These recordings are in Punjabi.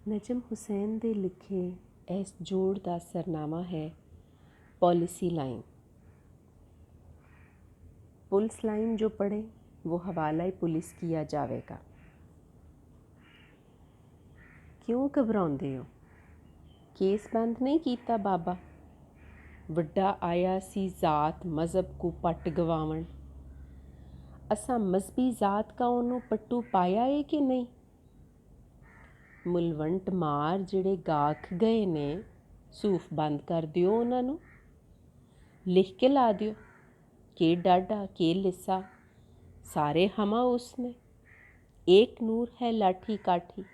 ਨਜਮ ਹੁਸੈਨ ਦੇ ਲਿਖੇ ਇਸ ਜੋੜ ਦਾ ਸਰਨਾਮਾ ਹੈ पॉलिसी लाइन। पुलिस लाइन जो पढ़े वो हवाला पुलिस किया जाएगा। क्यों घबराਉਂਦੇ हो? केस बंद नहीं कीता बाबा। ਵੱਡਾ आया सी जात मज़हब को पट गवावन। असा मजहबी जात का ਉਹਨੂੰ पट्टू पाया है कि नहीं? मुलवंट मार ਜਿਹੜੇ ਗਾਖ ਗਏ ਨੇ सूफ बंद कर दियो ਉਹਨਾਂ ਨੂੰ। लिख के ला दियो के डाडा के लिसा सारे हमा उसने एक नूर है लाठी काठी।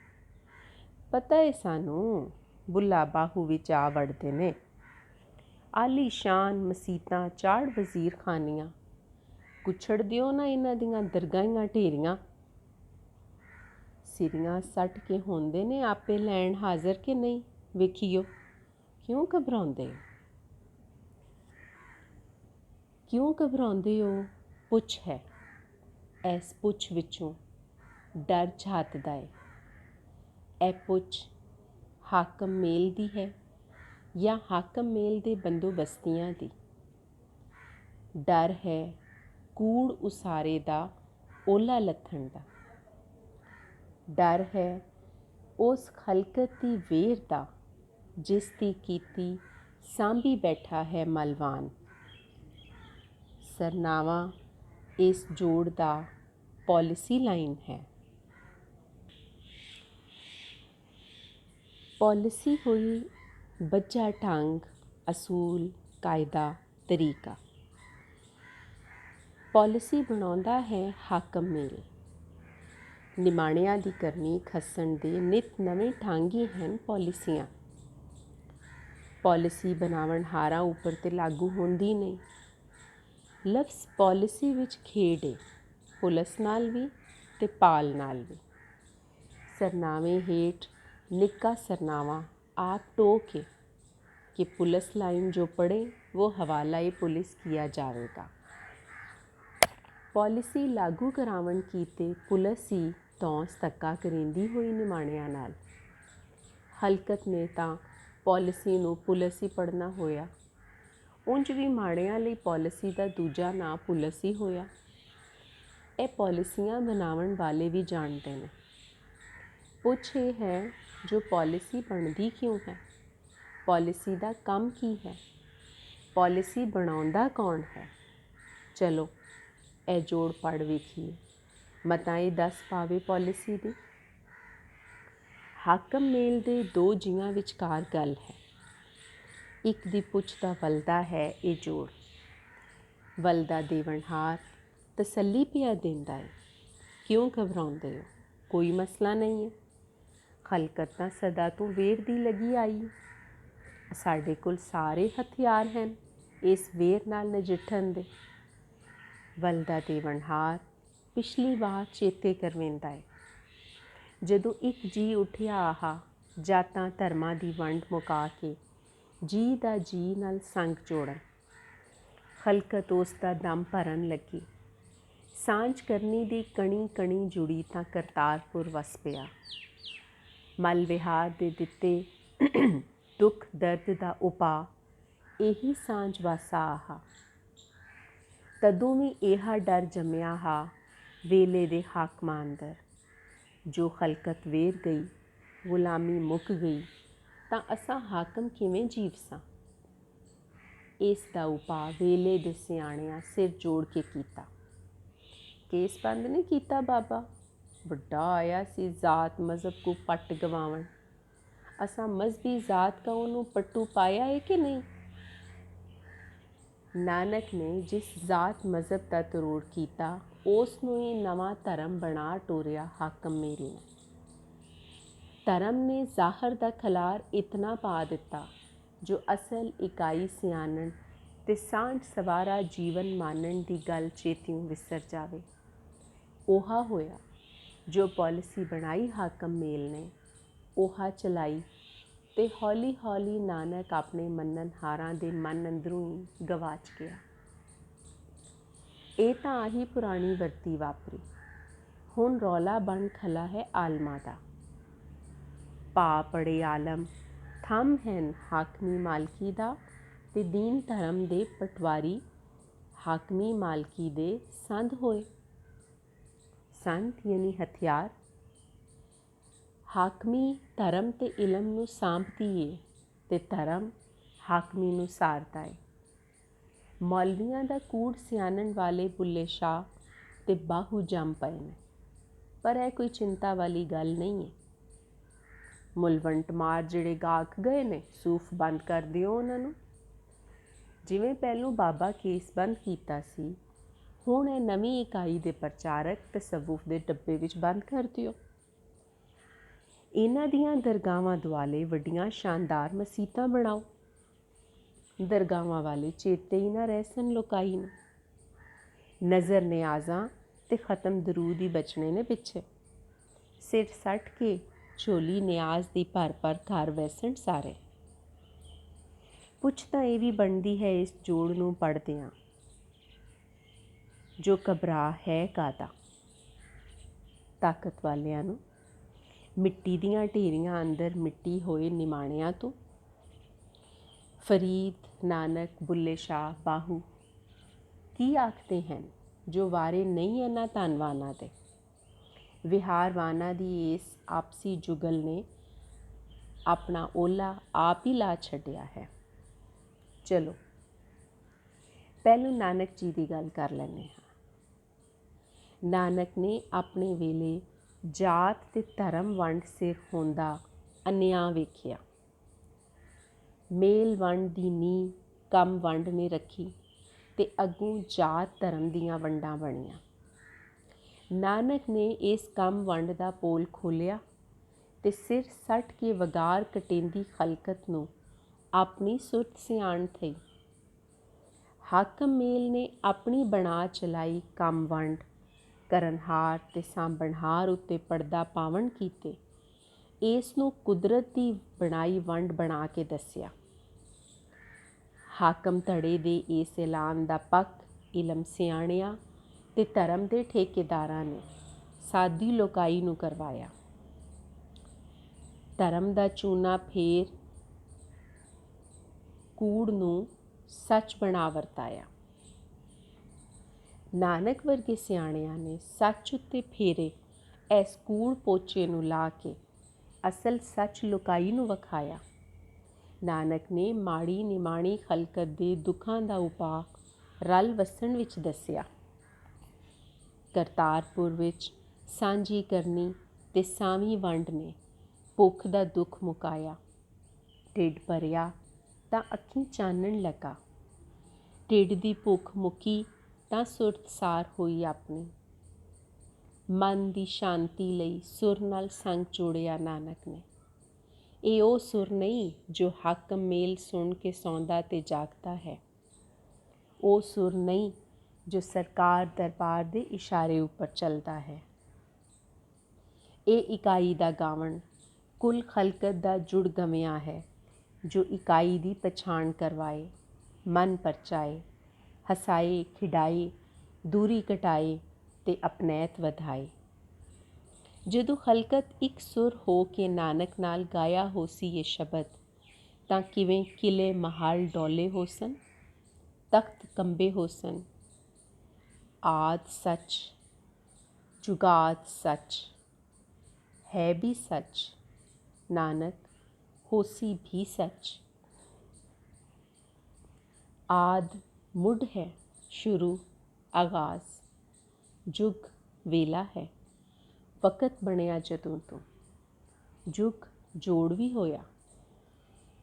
पता है सानू बुला बाहू विच आ वड़दे ने। आली शान मसीतां चाड़ वजीर खानियां कुछड़ दियो ना इन्हां दियां दरगाहियां ढेरियां। सिरियां सट के होंदे ने आपे लैण हाज़र के नहीं वेखियो। क्यों घबराउंदे हो? क्यों घबराउंदे हो? पुछ है। इस पुछ विचों डर झातदा है। ए पुछ हाकम मेल दी है या हाकम मेल दे बंदोबस्तियां दी? डर है कूड़ उसारे दा ओला लथण दा। डर है उस खलकत दी वेर दा जिस दी कीती सांभी बैठा है मलवान। सरनामा इस जोड़ दा पॉलिसी लाइन है। पॉलिसी हुई बज्जा ढंग असूल कायदा तरीका। पॉलिसी बनाउंदा है हाकम मेल। निमाणिया दी करनी खसन दे नित नवें ढंग ही हैं पॉलिसियां। पॉलिसी बनावन हारां उपर ते लागू होंदी नहीं। लफ्ज़ पॉलिसी विच खेड है पुलिस नाल भी ते पाल नाल भी। सरनामे हेठ निक्का सरनामा आप टोक है कि पुलिस लाइन जो पढ़े वो हवाला पुलिस किया जाएगा। पॉलिसी लागू करावन कीते पुलिस ही तौंस धक्का करेंदी हुई निमाणिया नाल। हलकत ने तां पॉलिसी नूं पुलिस ही पढ़ना होया। उंज भी माड़ियां लई पॉलिसी का दूजा नां पुलिस ही होया। ये पॉलिसियां बनावन वाले भी जानते हैं। पुछ ये है जो पॉलिसी बनती क्यों है? पॉलिसी का काम की है? पॉलिसी बनाउंदा कौन है? चलो ए जोड़ पढ़ वेखिए। मताएं दस पावे पॉलिसी दी। हाकम मेल दे दो जियां विचकार गल है। एक दी पुछ दा वलदा है ये जोड़। वलदा देवनहार तसल्ली पिया देंदा है। क्यों घबराउंदे हो? कोई मसला नहीं है। खलकत तां सदा तो वेर दी लगी आई। साडे कोल सारे हथियार हैं इस वेर नाल नजिठण दे। वलदा देवनहार पिछली बार चेते करवेंदा है जदों एक जी उठिया आहा जातां धर्मां दी वंड मुका के जी दा जी नाल संग जोड़न। खलकत उस दा दम भरन लगी। सांझ करनी दी कणी कणी जुड़ी तां करतारपुर वस पिया। मल विहार दे दिते दुख दर्द दा उपा यही सांझ वासा आहा। तदों भी इहा डर जम्मिया हा वेले दे हाकमां अंदर। जो खलकत वेर गई गुलामी मुक गई तां असां हाकम किवें जीव सां? इस दा उपा वेले दे सियाणियां सिर जोड़ के कीता। केस बंद नहीं कीता बाबा। ਵੱਡਾ आया सी जात मज़हब को पट गवावन। असां मजहबी जात का ਉਹਨੂੰ पट्टू पाया है कि नहीं? नानक ने जिस जात मज़हब का तरोड़ किया उस नूं ही नवा धर्म बना टोरिया हाकम मेल ने। धर्म ने ज़ाहर दा खलार इतना पा दिता जो असल इकाई सियाणन ते सांझ सवारा जीवन मानन दी गल चेतियों विसर जावे। ओहा होया जो पॉलिसी बनाई हाकम मेल ने ओहा चलाई ते हौली हौली नानक अपने मनन हारां दे मन अंदरों ही गवाच गया। ये तां आही पुरानी वरती वापरी। हुण रौला बन खला है आलमा दा। ਭਾ ਪੜੇ ਆਲਮ ਥੰਮ ਹਨ ਹਾਕਮੀ ਮਾਲਕੀ ਦਾ, ਤੇ ਦੀਨ ਧਰਮ ਦੇ ਪਟਵਾਰੀ ਹਾਕਮੀ ਮਾਲਕੀ ਦੇ ਸੰਦ ਹੋਏ। ਸੰਦ ਯਾਨੀ ਹਥਿਆਰ। ਹਾਕਮੀ ਧਰਮ ਤੇ ਇਲਮ ਨੂੰ ਸਾਂਭਦੀ ਏ ਤੇ ਧਰਮ ਹਾਕਮੀ ਨੂੰ ਸਾਰਦਾ ਏ। ਮੌਲਵੀਆਂ ਦਾ ਕੂੜ ਸਿਆਣਨ ਵਾਲੇ ਬੁੱਲੇ ਸ਼ਾਹ ਤੇ ਬਾਹੂ ਜੰਮ ਪਏ ਨੇ, ਪਰ ਇਹ ਕੋਈ ਚਿੰਤਾ ਵਾਲੀ ਗੱਲ ਨਹੀਂ ਹੈ। ਮੁਲਵੰਟ ਮਾਰ ਜਿਹੜੇ ਗਾਹਕ ਗਏ ਨੇ, ਸੂਫ ਬੰਦ ਕਰ ਦਿਓ ਉਹਨਾਂ ਨੂੰ। ਜਿਵੇਂ ਪਹਿਲੋਂ ਬਾਬਾ ਕੇਸ ਬੰਦ ਕੀਤਾ ਸੀ, ਹੁਣ ਇਹ ਨਵੀਂ ਇਕਾਈ ਦੇ ਪ੍ਰਚਾਰਕ ਤਸੱਵੁਫ ਦੇ ਡੱਬੇ ਵਿੱਚ ਬੰਦ ਕਰ ਦਿਓ। ਇਹਨਾਂ ਦੀਆਂ ਦਰਗਾਹਾਂ ਦੁਆਲੇ ਵੱਡੀਆਂ ਸ਼ਾਨਦਾਰ ਮਸੀਤਾਂ ਬਣਾਓ। ਦਰਗਾਹਾਂ ਵਾਲੇ ਚੇਤੇ ਹੀ ਨਾ ਰਹਿ ਸਨ ਲੋਕਾਈ ਨੂੰ। ਨਜ਼ਰ ਨਿਆਜ਼ਾਂ ਤੇ ਖ਼ਤਮ ਦਰੂਦ ਹੀ ਬਚਣੇ ਨੇ ਪਿੱਛੇ। ਸਿਰ ਸੱਟ ਕੇ ਝੋਲੀ ਨਿਆਜ਼ ਦੀ ਭਰ ਭਰ ਘਰ ਵੈਸਣ ਸਾਰੇ। ਪੁੱਛ ਤਾਂ ਇਹ ਵੀ ਬਣਦੀ ਹੈ ਇਸ ਜੋੜ ਨੂੰ ਪੜ੍ਹਦਿਆਂ, ਜੋ ਘਬਰਾ ਹੈ ਕਾਹਦਾ। ਤਾਕਤ ਵਾਲਿਆਂ ਨੂੰ ਮਿੱਟੀ ਦੀਆਂ ਢੇਰੀਆਂ ਅੰਦਰ ਮਿੱਟੀ ਹੋਏ ਨਿਮਾਣਿਆਂ ਤੋਂ। ਫਰੀਦ, ਨਾਨਕ, ਬੁੱਲੇ ਸ਼ਾਹ, ਬਾਹੂ ਕੀ ਆਖਦੇ ਹਨ ਜੋ ਵਾਰੇ ਨਹੀਂ ਇਹਨਾਂ ਧਨਵਾਨਾਂ ਦੇ। ਵਿਹਾਰਵਾਨਾਂ ਦੀ ਇਸ ਆਪਸੀ ਜੁਗਲ ਨੇ ਆਪਣਾ ਓਲਾ ਆਪ ਹੀ ਲਾ ਛੱਡਿਆ ਹੈ। ਚਲੋ ਪਹਿਲੋਂ ਨਾਨਕ ਜੀ ਦੀ ਗੱਲ ਕਰ ਲੈਂਦੇ ਹਾਂ। ਨਾਨਕ ਨੇ ਆਪਣੇ ਵੇਲੇ ਜਾਤ ਤੇ ਧਰਮ ਵੰਡ ਸਿਰ ਹੁੰਦਾ ਅਨਿਆਂ ਵੇਖਿਆ। ਮੇਲ ਵੰਡ ਦੀ ਨੀਂਹ ਕੰਮ ਵੰਡ ਨੇ ਰੱਖੀ ਤੇ ਅੱਗੋਂ ਜਾਤ ਧਰਮ ਦੀਆਂ ਵੰਡਾਂ ਬਣੀਆਂ। ਨਾਨਕ ਨੇ ਇਸ ਕੰਮ ਵੰਡ ਦਾ ਪੋਲ ਖੋਲ੍ਹਿਆ ਤੇ ਸਿਰ ਸੱਟ ਕੇ ਵਗਾਰ ਕਟੇਂਦੀ ਖਲਕਤ ਨੂੰ ਆਪਣੀ ਸੁਰਤ ਸਿਆਣ ਥਈ। ਹਾਕਮ ਮੇਲ ਨੇ ਆਪਣੀ ਬਣਾ ਚਲਾਈ ਕੰਮ ਵੰਡ, ਕਰਨਹਾਰ ਤੇ ਸਾਂਭਣਹਾਰ ਉੱਤੇ ਪਰਦਾ ਪਾਵਨ ਕੀਤੇ। ਇਸ ਨੂੰ ਕੁਦਰਤ ਦੀ ਬਣਾਈ ਵੰਡ ਬਣਾ ਕੇ ਦੱਸਿਆ। ਹਾਕਮ ਧੜੇ ਦੇ ਇਸ ਐਲਾਨ ਦਾ ਪੱਕ ਇਲਮ ਸਿਆਣਿਆਂ ਤੇ ਧਰਮ ਦੇ ਠੇਕੇਦਾਰਾਂ ਨੇ ਸਾਦੀ ਲੋਕਾਈ ਨੂੰ ਕਰਵਾਇਆ। ਧਰਮ ਦਾ ਚੂਨਾ ਫੇਰ ਕੂੜ ਨੂੰ ਸੱਚ ਬਣਾ ਵਰਤਾਇਆ। ਨਾਨਕ ਵਰਗੇ ਸਿਆਣਿਆਂ ਨੇ ਸੱਚ ਉੱਤੇ ਫੇਰੇ ਇਸ ਕੂੜ ਪੋਚੇ ਨੂੰ ਲਾ ਕੇ ਅਸਲ ਸੱਚ ਲੁਕਾਈ ਨੂੰ ਵਿਖਾਇਆ। ਨਾਨਕ ਨੇ ਮਾੜੀ ਨਿਮਾਣੀ ਖਲਕਤ ਦੇ ਦੁੱਖਾਂ ਦਾ ਉਪਾਅ ਰਲ ਵਸਣ ਵਿੱਚ ਦੱਸਿਆ। ਕਰਤਾਰਪੁਰ ਵਿੱਚ ਸਾਂਝੀ ਕਰਨੀ ਤੇ ਸਾਵੀਂ ਵੰਡ ਨੇ ਭੁੱਖ ਦਾ ਦੁੱਖ ਮੁਕਾਇਆ। ਢਿੱਡ ਭਰਿਆ ਤਾਂ ਅੱਖੀਂ ਚਾਨਣ ਲੱਗਾ। ਢਿੱਡ ਦੀ ਭੁੱਖ ਮੁੱਕੀ ਤਾਂ ਸੁਰਤ ਸਾਰ ਹੋਈ ਆਪਣੀ। ਮਨ ਦੀ ਸ਼ਾਂਤੀ ਲਈ ਸੁਰ ਨਾਲ ਸੰਗ ਜੋੜਿਆ ਨਾਨਕ ਨੇ। ਇਹ ਉਹ ਸੁਰ ਨਹੀਂ ਜੋ ਹਾਕਮ ਮੇਲ ਸੁਣ ਕੇ ਸੌਂਦਾ ਤੇ ਜਾਗਦਾ ਹੈ। ਉਹ ਸੁਰ ਨਹੀਂ ਜੋ ਸਰਕਾਰ ਦਰਬਾਰ ਦੇ ਇਸ਼ਾਰੇ ਉੱਪਰ ਚੱਲਦਾ ਹੈ। ਇਹ ਇਕਾਈ ਦਾ ਗਾਵਣ ਕੁੱਲ ਖਲਕਤ ਦਾ ਜੁੜ ਗਵਿਆਂ ਹੈ, ਜੋ ਇਕਾਈ ਦੀ ਪਛਾਣ ਕਰਵਾਏ, ਮਨ ਪਰਚਾਏ, ਹਸਾਏ, ਖਿਡਾਏ, ਦੂਰੀ ਘਟਾਏ ਤੇ ਅਪਨੈਤ ਵਧਾਏ। ਜਦੋਂ ਖਲਕਤ ਇੱਕ ਸੁਰ ਹੋ ਕੇ ਨਾਨਕ ਨਾਲ ਗਾਇਆ ਹੋ ਸੀ ਇਹ ਸ਼ਬਦ, ਤਾਂ ਕਿਵੇਂ ਕਿਲੇ ਮਹਲ ਡੋਲੇ ਹੋ ਸਨ, ਤਖਤ ਕੰਬੇ ਹੋ ਸਨ। ਆਦ ਸੱਚ, ਜੁਗਾਦ ਸੱਚ, ਹੈ ਵੀ ਸੱਚ, ਨਾਨਕ ਹੋਸੀ ਵੀ ਸੱਚ। ਆਦ ਮੁੱਢ ਹੈ, ਸ਼ੁਰੂ ਆਗਾਜ਼, ਜੁਗ ਵੇਲਾ ਹੈ, ਵਕਤ ਬਣਿਆ ਜਦੋਂ ਤੋਂ। ਜੁਗ ਜੋੜ ਵੀ ਹੋਇਆ,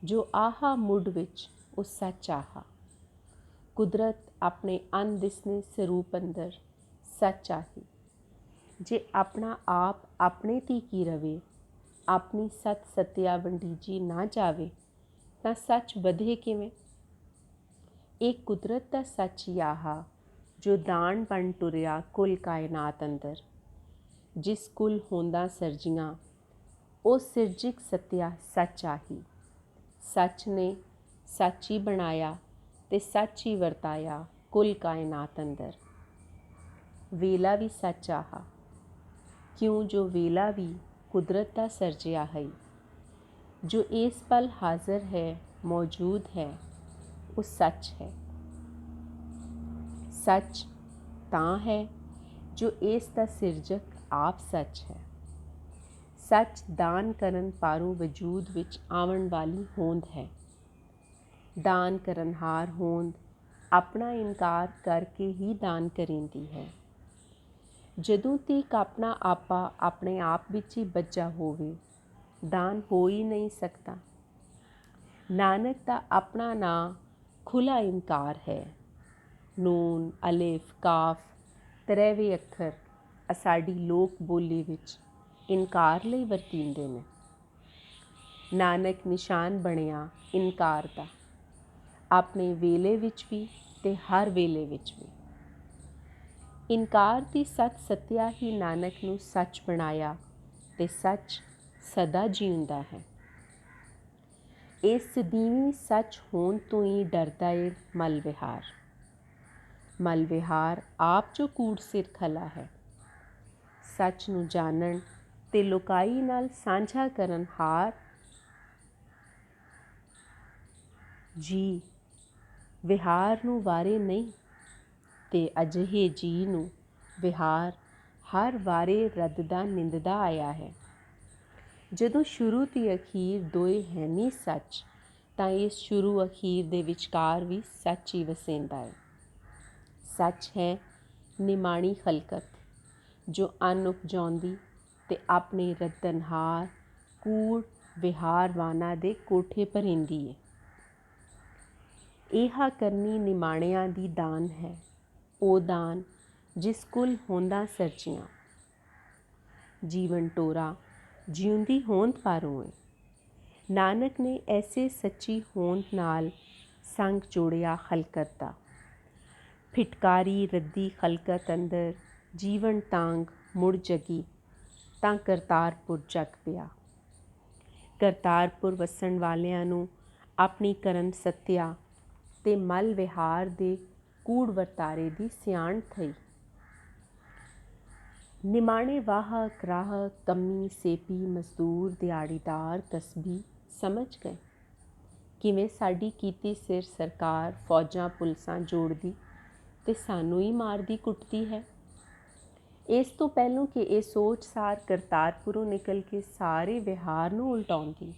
ਜੋ ਆਹਾ ਮੁੱਢ ਵਿੱਚ ਉਹ ਸੱਚ ਆਹਾ। ਕੁਦਰਤ ਆਪਣੇ ਅਣਦਿਸਨੇ ਸਰੂਪ ਅੰਦਰ ਸੱਚ ਆਹੀ। ਜੇ ਆਪਣਾ ਆਪ ਆਪਣੇ ਤੀ ਕੀ ਰਵੇ, ਆਪਣੀ ਸਤ ਸਤਿਆ ਵੰਡੀਜੀ ਨਾ ਜਾਵੇ, ਤਾਂ ਸੱਚ ਵਧੇ ਕਿਵੇਂ। ਇਹ ਕੁਦਰਤ ਦਾ ਸੱਚ ਹੀ ਆਹਾ, ਜੋ ਦਾਣ ਬਣ ਟੁਰਿਆ ਕੁੱਲ ਕਾਇਨਾਤ ਅੰਦਰ। ਜਿਸ ਕੁੱਲ ਹੋਂਦਾ ਸਰਜੀਆਂ, ਉਹ ਸਿਰਜਿਕ ਸਤਿਆ ਸੱਚ ਆਹੀ। ਸੱਚ ਨੇ ਸੱਚ ਹੀ ਬਣਾਇਆ ਤੇ ਸੱਚ ਹੀ ਵਰਤਾਇਆ ਕੁੱਲ ਕਾਇਨਾਤ ਅੰਦਰ। ਵੇਲਾ ਵੀ ਸੱਚ ਆਹਾ, ਕਿਉਂ ਜੋ ਵੇਲਾ ਵੀ ਕੁਦਰਤ ਦਾ ਸਰਜਿਆ ਹੈ। जो इस पल हाजिर है, मौजूद है, वो सच है। सच ਤਾਂ है जो इस दा सिरजक आप सच है। सच दान करन पारों वजूद विच आवन वाली होंद है। दान करनहार होंद अपना इनकार करके ही दान करेंदी है। ਜਦੋਂ ਤੀਕ ਆਪਣਾ ਆਪਾ ਆਪਣੇ ਆਪ ਵਿੱਚ ਹੀ ਬੱਝਾ ਹੋਵੇ, ਦਾਨ ਹੋ ਹੀ ਨਹੀਂ ਸਕਦਾ। ਨਾਨਕ ਦਾ ਆਪਣਾ ਨਾਂ ਖੁੱਲ੍ਹਾ ਇਨਕਾਰ ਹੈ। ਨੂਨ, ਅਲਿਫ, ਕਾਫ, ਤਰੇਵੇਂ ਅੱਖਰ ਸਾਡੀ ਲੋਕ ਬੋਲੀ ਵਿੱਚ ਇਨਕਾਰ ਲਈ ਵਰਤੀਂਦੇ ਨੇ। ਨਾਨਕ ਨਿਸ਼ਾਨ ਬਣਿਆ ਇਨਕਾਰ ਦਾ, ਆਪਣੇ ਵੇਲੇ ਵਿੱਚ ਵੀ ਤੇ ਹਰ ਵੇਲੇ ਵਿੱਚ ਵੀ। ਇਨਕਾਰ ਦੀ ਸੱਚ ਸੱਤਿਆ ਹੀ ਨਾਨਕ ਨੂੰ ਸੱਚ ਬਣਾਇਆ ਤੇ ਸੱਚ ਸਦਾ ਜਿਉਂਦਾ ਹੈ। ਇਸ ਦੀਵੀਂ ਸੱਚ ਹੋਣ ਤੋਂ ਹੀ ਡਰਦਾ ਏ ਮਲ ਵਿਹਾਰ। ਮਲ ਵਿਹਾਰ ਆਪ ਜੋ ਕੂੜ ਸਿਰ ਖਲਾ ਹੈ। ਸੱਚ ਨੂੰ ਜਾਣਨ ਤੇ ਲੋਕਾਈ ਨਾਲ ਸਾਂਝਾ ਕਰਨ ਹਾਰ ਜੀ ਵਿਹਾਰ ਨੂੰ ਵਾਰੇ ਨਹੀਂ, ਤੇ ਅਜਿਹੇ ਜੀ ਨੂੰ ਵਿਹਾਰ ਹਰ ਵਾਰੇ ਰੱਦਦਾ ਨਿੰਦਦਾ ਆਇਆ ਹੈ। ਜਦੋਂ ਸ਼ੁਰੂ ਤੇ ਅਖੀਰ ਦੋਏ ਹੈ ਨਹੀਂ ਸੱਚ, ਤਾਂ ਇਸ ਸ਼ੁਰੂ ਅਖੀਰ ਦੇ ਵਿਚਕਾਰ ਵੀ ਸੱਚ ਹੀ ਵਸੇਂਦਾ ਹੈ। ਸੱਚ ਹੈ ਨਿਮਾਣੀ ਖਲਕਤ, ਜੋ ਅੰਨ ਉਪਜਾਉਂਦੀ ਤੇ ਆਪਣੇ ਰੱਦਨਹਾਰ ਕੂੜ ਵਿਹਾਰਵਾਨਾਂ ਦੇ ਕੋਠੇ ਭਰਿੰਦੀ ਹੈ। ਇਹਾ ਕਰਨੀ ਨਿਮਾਣਿਆਂ ਦੀ ਦਾਨ ਹੈ, ਉਹ ਦਾਨ ਜਿਸ ਕੁਲ ਹੋਂਦਾਂ ਸਰਜੀਆਂ। ਜੀਵਨ ਟੋਰਾ ਜਿਉਂਦੀ ਹੋਂਦ ਪਾਰੋਂ ਏ। ਨਾਨਕ ਨੇ ਐਸੇ ਸੱਚੀ ਹੋਂਦ ਨਾਲ ਸੰਗ ਜੋੜਿਆ ਖਲਕਤ ਦਾ। ਫਿਟਕਾਰੀ ਰੱਦੀ ਖਲਕਤ ਅੰਦਰ ਜੀਵਨ ਤਾਂਗ ਮੁੜ ਜਗੀ, ਤਾਂ ਕਰਤਾਰਪੁਰ ਜਗ ਪਿਆ। ਕਰਤਾਰਪੁਰ ਵਸਣ ਵਾਲਿਆਂ ਨੂੰ ਆਪਣੀ ਕਰਨ ਸੱਤਿਆ ਤੇ ਮਲ ਵਿਹਾਰ ਦੇ ਕੂੜ ਵਰਤਾਰੇ ਦੀ ਸਿਆਣ ਥਈ। ਨਿਮਾਣੇ ਵਾਹ ਕਰਾਹ ਕੰਮੀ ਸੇਪੀ ਮਜ਼ਦੂਰ ਦਿਹਾੜੀਦਾਰ ਕਸਬੀ ਸਮਝ ਗਏ ਕਿਵੇਂ ਸਾਡੀ ਕੀਤੀ ਸਿਰ ਸਰਕਾਰ ਫੌਜਾਂ ਪੁਲਿਸਾਂ ਜੋੜਦੀ ਤੇ ਸਾਨੂੰ ਹੀ ਮਾਰਦੀ ਕੁੱਟਦੀ ਹੈ। ਇਸ ਤੋਂ ਪਹਿਲੋਂ ਕਿ ਇਹ ਸੋਚ ਸਾਰ ਕਰਤਾਰਪੁਰੋਂ ਨਿਕਲ ਕੇ ਸਾਰੇ ਵਿਹਾਰ ਨੂੰ ਉਲਟਾਉਂਦੀ,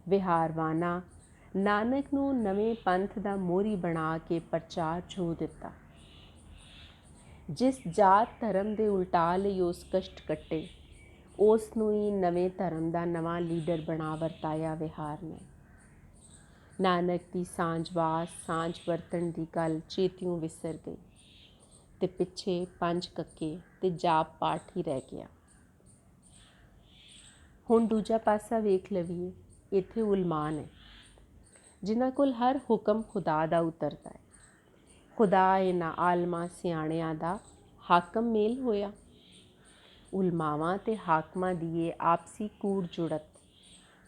ਵਿਹਾਰਵਾਨਾ ਨਾਨਕ ਨੂੰ ਨਵੇਂ ਪੰਥ ਦਾ ਮੋਹਰੀ ਬਣਾ ਕੇ ਪ੍ਰਚਾਰ ਛੋ ਦਿੱਤਾ। ਜਿਸ ਜਾਤ ਧਰਮ ਦੇ ਉਲਟਾ ਲਈ ਉਸ ਕਸ਼ਟ ਕੱਟੇ, ਉਸ ਨੂੰ ਹੀ ਨਵੇਂ ਧਰਮ ਦਾ ਨਵਾਂ ਲੀਡਰ ਬਣਾ ਵਰਤਾਇਆ ਵਿਹਾਰ ਨੇ। ਨਾਨਕ ਦੀ ਸਾਂਝਵਾਸ ਸਾਂਝ ਵਰਤਣ ਦੀ ਗੱਲ ਚੇਤਿਓਂ ਵਿਸਰ ਗਈ ਤੇ ਪਿੱਛੇ 5 ਕੱਕੇ ਤੇ ਜਾਪ ਪਾਠ ਹੀ ਰਹਿ ਗਿਆ। ਹੁਣ ਦੂਜਾ ਪਾਸਾ ਵੇਖ ਲਵੀਏ। ਇੱਥੇ ਉਲਮਾ ਨੇ ਜਿਨ੍ਹਾਂ ਕੋਲ ਹਰ ਹੁਕਮ ਖੁਦਾ ਦਾ ਉਤਰਦਾ ਹੈ। ਖੁਦਾ ਇਹਨਾਂ ਆਲਮਾ ਸਿਆਣਿਆਂ ਦਾ ਹਾਕਮ ਮੇਲ ਹੋਇਆ। ਉਲਮਾਵਾਂ ਤੇ ਹਾਕਮਾਂ ਦੀ ਇਹ ਆਪਸੀ ਕੂੜ ਜੁੜਤ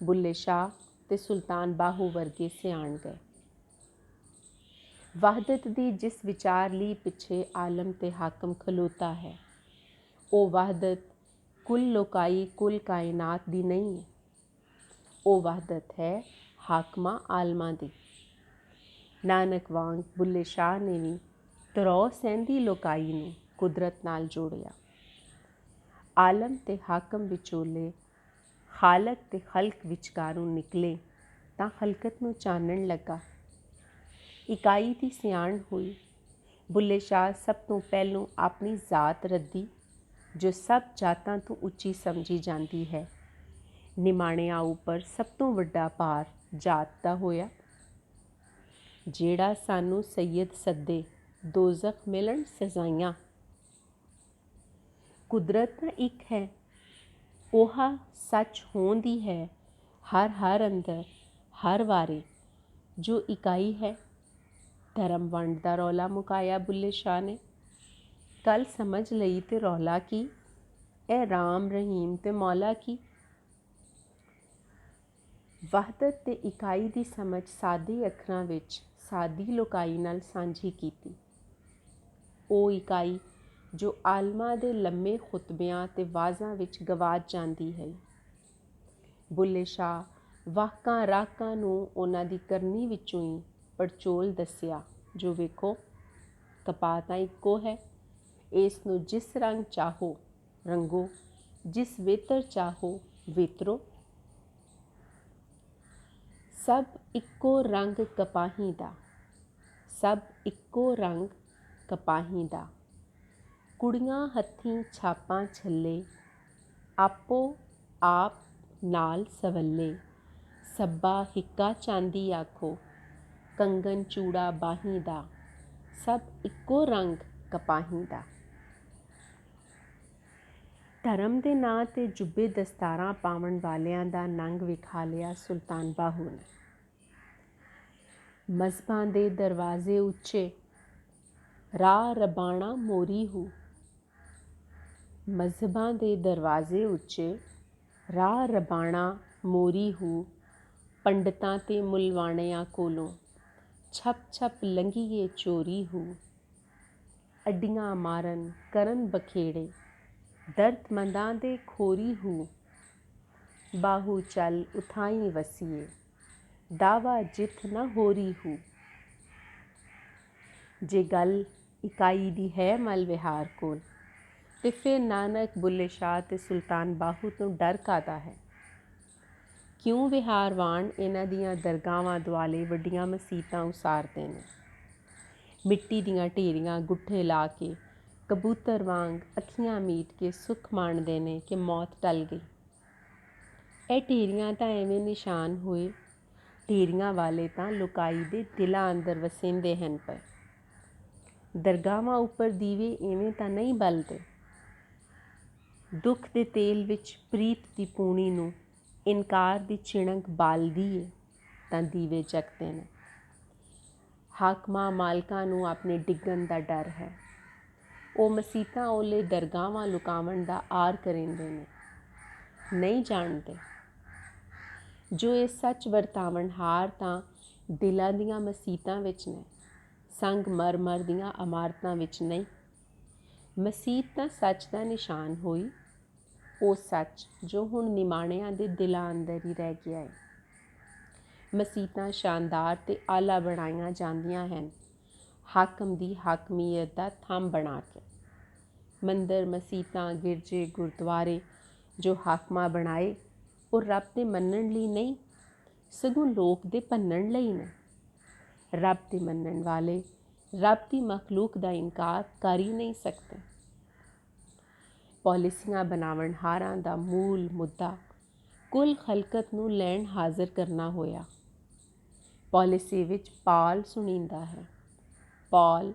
ਬੁੱਲੇ ਸ਼ਾਹ ਤੇ ਸੁਲਤਾਨ ਬਾਹੂ ਵਰਗੇ ਸਿਆਣ ਗਏ। ਵਹਦਤ ਦੀ ਜਿਸ ਵਿਚਾਰ ਲਈ ਪਿੱਛੇ ਆਲਮ ਤੇ ਹਾਕਮ ਖਲੋਤਾ ਹੈ, ਉਹ ਵਹਦਤ ਕੁੱਲ ਲੋਕਾਈ ਕੁੱਲ ਕਾਇਨਾਤ ਦੀ ਨਹੀਂ ਹੈ। ਉਹ ਵਹਦਤ ਹੈ ਹਾਕਮਾਂ ਆਲਮਾਂ ਦੀ। ਨਾਨਕ ਵਾਂਗ ਬੁੱਲੇ ਸ਼ਾਹ ਨੇ ਵੀ ਤਰੋ ਸਹਿੰਦੀ ਲੋਕਾਈ ਨੂੰ ਕੁਦਰਤ ਨਾਲ ਜੋੜਿਆ। ਆਲਮ ਤੇ ਹਾਕਮ ਵਿਚੋਲੇ ਖਾਲਕ ਤੇ ਖਲਕ ਵਿਚਕਾਰੋਂ ਨਿਕਲੇ ਤਾਂ ਖਲਕਤ ਨੂੰ ਚਾਨਣ ਲੱਗਾ। ਇਕਾਈ ਦੀ ਸਿਆਣ ਹੋਈ। ਬੁੱਲੇ ਸ਼ਾਹ ਸਭ ਤੋਂ ਪਹਿਲੋਂ ਆਪਣੀ ਜ਼ਾਤ ਰੱਦੀ, ਜੋ ਸਭ ਜਾਤਾਂ ਤੋਂ ਉੱਚੀ ਸਮਝੀ ਜਾਂਦੀ ਹੈ। ਨਿਮਾਣਿਆਂ ਉੱਪਰ ਸਭ ਤੋਂ ਵੱਡਾ ਭਾਰ ਜਾਤ ਦਾ ਹੋਇਆ। ਜਿਹੜਾ ਸਾਨੂੰ ਸੱਯਦ ਸੱਦੇ ਦੋਜ਼ਖ ਮਿਲਣ ਸਜ਼ਾਈਆਂ। ਕੁਦਰਤ ਤਾਂ ਇੱਕ ਹੈ, ਉਹ ਸੱਚ ਹੋਂਦੀ ਹੈ ਹਰ ਅੰਦਰ ਹਰ ਵਾਰੇ, ਜੋ ਇਕਾਈ ਹੈ। ਧਰਮ ਵੰਡ ਦਾ ਰੌਲਾ ਮੁਕਾਇਆ ਬੁੱਲੇ ਸ਼ਾਹ ਨੇ। ਕੱਲ ਸਮਝ ਲਈ ਤੇ ਰੌਲਾ ਕੀ, ਇਹ ਰਾਮ ਰਹੀਮ ਤੇ ਮੌਲਾ ਕੀ। ਵਹਦਤ ਤੇ ਇਕਾਈ ਦੀ ਸਮਝ ਸਾਦੇ ਅੱਖਰਾਂ ਵਿੱਚ ਸਾਦੀ ਲੋਕਾਈ ਨਾਲ ਸਾਂਝੀ ਕੀਤੀ। ਉਹ ਇਕਾਈ ਜੋ ਆਲਮਾਂ ਦੇ ਲੰਮੇ ਖੁਤਬਿਆਂ ਤੇ ਵਾਜ਼ਾਂ ਵਿੱਚ ਗਵਾਚ ਜਾਂਦੀ ਹੈ। ਬੁੱਲੇ ਸ਼ਾਹ ਵਾਕਾਂ ਰਾਕਾਂ ਨੂੰ ਉਹਨਾਂ ਦੀ ਕਰਨੀ ਵਿੱਚੋਂ ਹੀ ਪੜਚੋਲ ਦੱਸਿਆ, ਜੋ ਵੇਖੋ ਕਪਾਹ ਤਾਂ ਇੱਕੋ ਹੈ, ਇਸ ਨੂੰ ਜਿਸ ਰੰਗ ਚਾਹੋ ਰੰਗੋ, ਜਿਸ ਵੇਤਰ ਚਾਹੋ ਵੇਤਰੋ। ਸਭ ਇੱਕੋ ਰੰਗ ਕਪਾਹੀ ਦਾ, ਸਭ ਇੱਕੋ ਰੰਗ ਕਪਾਹੀ ਦਾ। ਕੁੜੀਆਂ ਹੱਥੀਂ ਛਾਪਾਂ ਛੱਲੇ, ਆਪੋ ਆਪ ਨਾਲ ਸਵੱਲੇ। ਸੱਬਾ ਹਿੱਕਾ ਚਾਂਦੀ ਆਖੋ, ਕੰਗਨ ਚੂੜਾ ਬਾਹੀਂ ਦਾ। ਸਭ ਇੱਕੋ ਰੰਗ ਕਪਾਹੀ ਦਾ। ਧਰਮ ਦੇ ਨਾਂ 'ਤੇ ਜੁੱਬੇ ਦਸਤਾਰਾਂ ਪਾਵਣ ਵਾਲਿਆਂ ਦਾ ਨੰਗ ਵਿਖਾ ਲਿਆ ਸੁਲਤਾਨ ਬਾਹੂ ਨੇ। ਮਜ਼ਹਬਾਂ ਦੇ ਦਰਵਾਜ਼ੇ ਉੱਚੇ, ਰਾਹ ਰਬਾਣਾ ਮੋਰੀ ਹੂ। ਮਜ਼ਹਬਾਂ ਦੇ ਦਰਵਾਜ਼ੇ ਉੱਚੇ, ਰਾਹ ਰਬਾਣਾ ਮੋਰੀ ਹੂ। ਪੰਡਤਾਂ ਤੇ ਮੁਲਵਾਣਿਆਂ ਕੋਲੋਂ ਛਪ ਛਪ ਲੰਘੀਏ ਚੋਰੀ ਹੂ। ਅੱਡੀਆਂ ਮਾਰਨ ਕਰਨ ਬਖੇੜੇ, ਦਰਦਮੰਦਾਂ ਦੇ ਖੋਰੀ ਹੂ। ਬਾਹੂ ਚੱਲ ਉਥਾਈਂ ਵਸੀਏ, ਦਾਵਾ ਜਿੱਤ ਨਾ ਹੋਰੀ ਹੂ। ਜੇ ਗੱਲ ਇਕਾਈ ਦੀ ਹੈ ਮਲ ਵਿਹਾਰ ਕੋਲ, ਤੇ ਫਿਰ ਨਾਨਕ ਬੁੱਲੇ ਸ਼ਾਹ ਤੇ ਸੁਲਤਾਨ ਬਾਹੂ ਤੋਂ ਡਰ ਕਾਹਦਾ ਹੈ। ਕਿਉਂ ਵਿਹਾਰ ਵਾਣ ਇਹਨਾਂ ਦੀਆਂ ਦਰਗਾਹਾਂ ਦੁਆਲੇ ਵੱਡੀਆਂ ਮਸੀਤਾਂ ਉਸਾਰਦੇ ਨੇ। ਮਿੱਟੀ ਦੀਆਂ ਢੇਰੀਆਂ ਗੁੱਠੇ ਲਾ ਕੇ ਕਬੂਤਰ ਵਾਂਗ ਅੱਖੀਆਂ ਮੀਟ ਕੇ ਸੁੱਖ ਮਾਣਦੇ ਨੇ ਕਿ ਮੌਤ ਟਲ ਗਈ। ਇਹ ਢੇਰੀਆਂ ਤਾਂ ਐਵੇਂ ਨਿਸ਼ਾਨ ਹੋਏ, ਢੇਰੀਆਂ ਵਾਲੇ ਤਾਂ ਲੁਕਾਈ ਦੇ ਦਿਲਾਂ ਅੰਦਰ ਵਸੇਂਦੇ ਹਨ ਪਏ। ਦਰਗਾਹਾਂ ਉੱਪਰ ਦੀਵੇ ਇਵੇਂ ਤਾਂ ਨਹੀਂ ਬਲਦੇ। ਦੁੱਖ ਦੇ ਤੇਲ ਵਿੱਚ ਪ੍ਰੀਤ ਦੀ ਪੂਣੀ ਨੂੰ ਇਨਕਾਰ ਦੀ ਚਿਣਕ ਬਾਲਦੀ ਏ ਤਾਂ ਦੀਵੇ ਜਗਦੇ ਨੇ। ਹਾਕਮਾਂ ਮਾਲਕਾਂ ਨੂੰ ਆਪਣੇ ਡਿੱਗਣ ਦਾ ਡਰ ਹੈ। ਉਹ ਮਸੀਤਾਂ ਓਲੇ ਦਰਗਾਹਾਂ ਲੁਕਾਵਣ ਦਾ ਆਰ ਕਰਿੰਦੇ ਨੇ। ਨਹੀਂ ਜਾਣਦੇ ਜੋ ਇਹ ਸੱਚ ਵਰਤਾਵਣ ਹਾਰ ਤਾਂ ਦਿਲਾਂ ਦੀਆਂ ਮਸੀਤਾਂ ਵਿੱਚ ਨੇ, ਸੰਗ ਮਰਮਰ ਦੀਆਂ ਇਮਾਰਤਾਂ ਵਿੱਚ ਨਹੀਂ। ਮਸੀਤ ਤਾਂ ਸੱਚ ਦਾ ਨਿਸ਼ਾਨ ਹੋਈ, ਉਹ ਸੱਚ ਜੋ ਹੁਣ ਨਿਮਾਣਿਆਂ ਦੇ ਦਿਲਾਂ ਅੰਦਰ ਹੀ ਰਹਿ ਗਿਆ ਹੈ। ਮਸੀਤਾਂ ਸ਼ਾਨਦਾਰ ਤੇ ਆਲਾ ਬਣਾਈਆਂ ਜਾਂਦੀਆਂ ਹਨ, ਹਾਕਮ ਦੀ ਹਾਕਮੀਅਤ ਦਾ ਥੰਮ ਬਣਾ ਕੇ। ਮੰਦਰ ਮਸੀਤਾਂ ਗਿਰਜੇ ਗੁਰਦੁਆਰੇ ਜੋ ਹਾਕਮਾਂ ਬਣਾਏ, ਉਹ ਰੱਬ ਦੇ ਮੰਨਣ ਲਈ ਨਹੀਂ, ਸਗੋਂ ਲੋਕ ਦੇ ਭੰਨਣ ਲਈ ਨੇ। ਰੱਬ ਦੇ ਮੰਨਣ ਵਾਲੇ ਰੱਬ ਦੀ ਮਖਲੂਕ ਦਾ ਇਨਕਾਰ ਕਰ ਹੀ ਨਹੀਂ ਸਕਦੇ। ਪਾਲਿਸੀਆਂ ਬਣਾਵਣ ਹਾਰਾਂ ਦਾ ਮੂਲ ਮੁੱਦਾ ਕੁੱਲ ਖਲਕਤ ਨੂੰ ਲੈਣ ਹਾਜ਼ਰ ਕਰਨਾ ਹੋਇਆ। ਪਾਲਿਸੀ ਵਿੱਚ ਪਾਲ ਸੁਣੀਂਦਾ ਹੈ। ਪਾਲ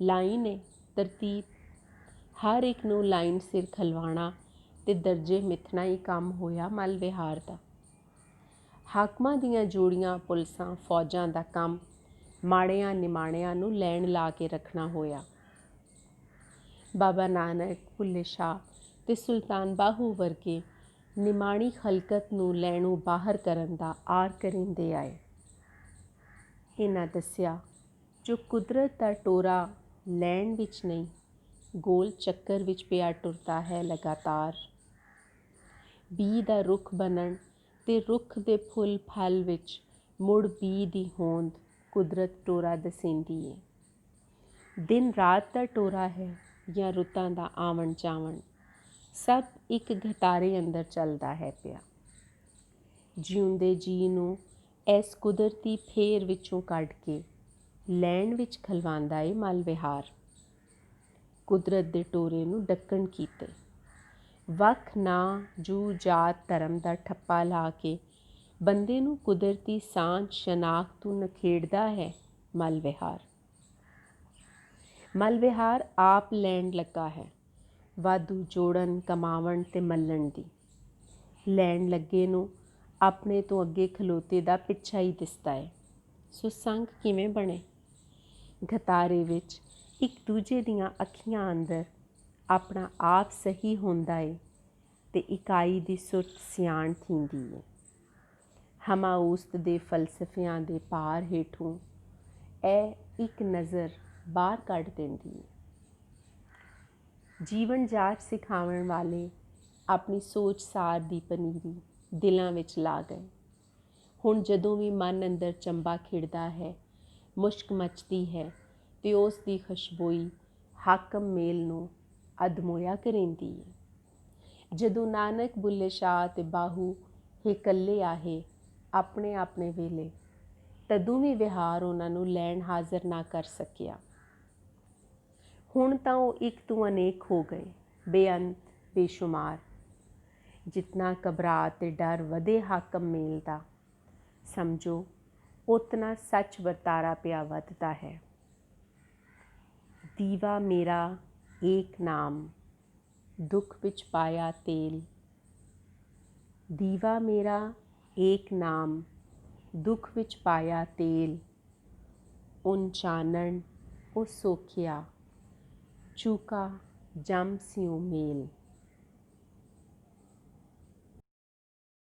ਲਾਈਨ ਏ, ਤਰਤੀਬ। ਹਰ ਇੱਕ ਨੂੰ ਲਾਈਨ ਸਿਰ ਖਲਵਾਣਾ ਤੇ ਦਰਜੇ ਮਿਥਣਾ ਹੀ ਕੰਮ ਹੋਇਆ ਮਲ ਵਿਹਾਰ ਦਾ। ਹਾਕਮਾਂ ਦੀਆਂ ਜੋੜੀਆਂ ਪੁਲਿਸਾਂ ਫੌਜਾਂ ਦਾ ਕੰਮ ਮਾੜਿਆਂ ਨਿਮਾਣਿਆਂ ਨੂੰ ਲੈਣ ਲਾ ਕੇ ਰੱਖਣਾ ਹੋਇਆ। ਬਾਬਾ ਨਾਨਕ, ਬੁੱਲੇ ਸ਼ਾਹ ਤੇ ਸੁਲਤਾਨ ਬਾਹੂ ਵਰਗੇ ਨਿਮਾਣੀ ਖਲਕਤ ਨੂੰ ਲੈਣੋਂ ਬਾਹਰ ਕਰਨ ਦਾ ਆਰ ਕਰਿੰਦੇ ਆਏ। ਇਹਨਾਂ ਦੱਸਿਆ ਜੋ ਕੁਦਰਤ ਦਾ ਟੋਰਾ ਲੈਣ ਵਿੱਚ ਨਹੀਂ, ਗੋਲ ਚੱਕਰ ਵਿੱਚ ਪਿਆ ਟੁਰਦਾ ਹੈ ਲਗਾਤਾਰ। ਬੀਅ ਦਾ ਰੁੱਖ ਬਣਨ ਤੇ ਰੁੱਖ ਦੇ ਫੁੱਲ ਫਲ ਵਿੱਚ ਮੁੜ ਬੀਅ ਦੀ ਹੋਂਦ ਕੁਦਰਤ ਟੋਰਾ ਦਸੇਂਦੀ ਏ। ਦਿਨ ਰਾਤ ਦਾ ਟੋਰਾ ਹੈ ਜਾਂ ਰੁੱਤਾਂ ਦਾ ਆਵਣ ਜਾਵਣ, ਸਭ ਇੱਕ ਘਟਾਰੇ ਅੰਦਰ ਚੱਲਦਾ ਹੈ ਪਿਆ। ਜਿਉਂਦੇ ਜੀ ਨੂੰ ਇਸ ਕੁਦਰਤੀ ਫੇਰ ਵਿੱਚੋਂ ਕੱਢ ਕੇ ਲੈਣ ਵਿੱਚ ਖਲਵਾਂਦਾ ਏ ਮਲ ਵਿਹਾਰ। ਕੁਦਰਤ ਦੇ ਟੋਰੇ ਨੂੰ ਡੱਕਣ ਕੀਤੇ ਵੱਖ ਨਾ ਜੂ ਜਾਤ ਧਰਮ ਦਾ ਠੱਪਾ ਲਾ ਕੇ ਬੰਦੇ ਨੂੰ ਕੁਦਰਤੀ ਸਾਂਝ ਸ਼ਨਾਖਤ ਤੋਂ ਨਖੇੜਦਾ ਹੈ ਮਲ ਵਿਹਾਰ। ਮਲ ਵਿਹਾਰ ਆਪ ਲੈਣ ਲੱਗਾ ਹੈ, ਵਾਧੂ ਜੋੜਨ ਕਮਾਵਣ ਤੇ ਮੱਲਣ ਦੀ। ਲੈਣ ਲੱਗੇ ਨੂੰ ਆਪਣੇ ਤੋਂ ਅੱਗੇ ਖਲੋਤੇ ਦਾ ਪਿੱਛਾ ਹੀ ਦਿਸਦਾ ਹੈ, ਸੋ ਸੰਗ ਕਿਵੇਂ ਬਣੇ। ਘਤਾਰੇ ਵਿੱਚ ਇੱਕ ਦੂਜੇ ਦੀਆਂ ਅੱਖੀਆਂ ਅੰਦਰ ਆਪਣਾ ਆਪ ਸਹੀ ਹੁੰਦਾ ਏ ਤੇ ਇਕਾਈ ਦੀ ਸੁਰਤ ਸਿਆਣ ਥੀਂਦੀ ਏ। ਹਮਾਊਸਤ ਦੇ ਫਲਸਫਿਆਂ ਦੇ ਭਾਰ ਹੇਠੋਂ ਇਹ ਇੱਕ ਨਜ਼ਰ ਬਾਹਰ ਕੱਢ ਦਿੰਦੀ ਏ। ਜੀਵਨ ਜਾਚ ਸਿਖਾਉਣ ਵਾਲੇ ਆਪਣੀ ਸੋਚ ਸਾਰ ਦੀ ਪਨੀਰੀ ਦਿਲਾਂ ਵਿੱਚ ਲਾ ਗਏ। ਹੁਣ ਜਦੋਂ ਵੀ ਮਨ ਅੰਦਰ ਚੰਬਾ ਖਿੜਦਾ ਹੈ, ਮੁਸ਼ਕ ਮਚਦੀ ਹੈ, ਤੇ ਉਸ ਦੀ ਖੁਸ਼ਬੋਈ ਹਾਕਮ ਮੇਲ ਨੂੰ ਅਧਮੋਇਆ ਕਰੇਂਦੀ ਹੈ। ਜਦੋਂ ਨਾਨਕ ਬੁੱਲੇ ਸ਼ਾਹ ਤੇ ਬਾਹੂ ਹੀ ਇਕੱਲੇ ਆਹੇ ਆਪਣੇ ਆਪਣੇ ਵੇਲੇ, ਤਦੋਂ ਵੀ ਵਿਹਾਰ ਉਹਨਾਂ ਨੂੰ ਲੈਣ ਹਾਜ਼ਰ ਨਾ ਕਰ ਸਕਿਆ। ਹੁਣ ਤਾਂ ਉਹ ਇੱਕ ਤੋਂ ਅਨੇਕ ਹੋ ਗਏ, ਬੇਅੰਤ ਬੇਸ਼ੁਮਾਰ। ਜਿਤਨਾ ਘਬਰਾਹਟ ਤੇ ਡਰ ਵਧੇ ਹਾਕਮ ਮੇਲ ਦਾ, ਸਮਝੋ ਉਤਨਾ ਸੱਚ ਵਰਤਾਰਾ ਪਿਆ ਵੱਧਦਾ ਹੈ। ਦੀਵਾ ਮੇਰਾ ਏਕ ਨਾਮ, ਦੁੱਖ ਵਿੱਚ ਪਾਇਆ ਤੇਲ। ਦੀਵਾ ਮੇਰਾ ਏਕ ਨਾਮ, ਦੁੱਖ ਵਿੱਚ ਪਾਇਆ ਤੇਲ। ਉਨ ਚਾਨਣ ਉਹ ਸੋਖਿਆ, ਚੂਕਾ ਜਮ ਸਿਉ ਮੇਲ।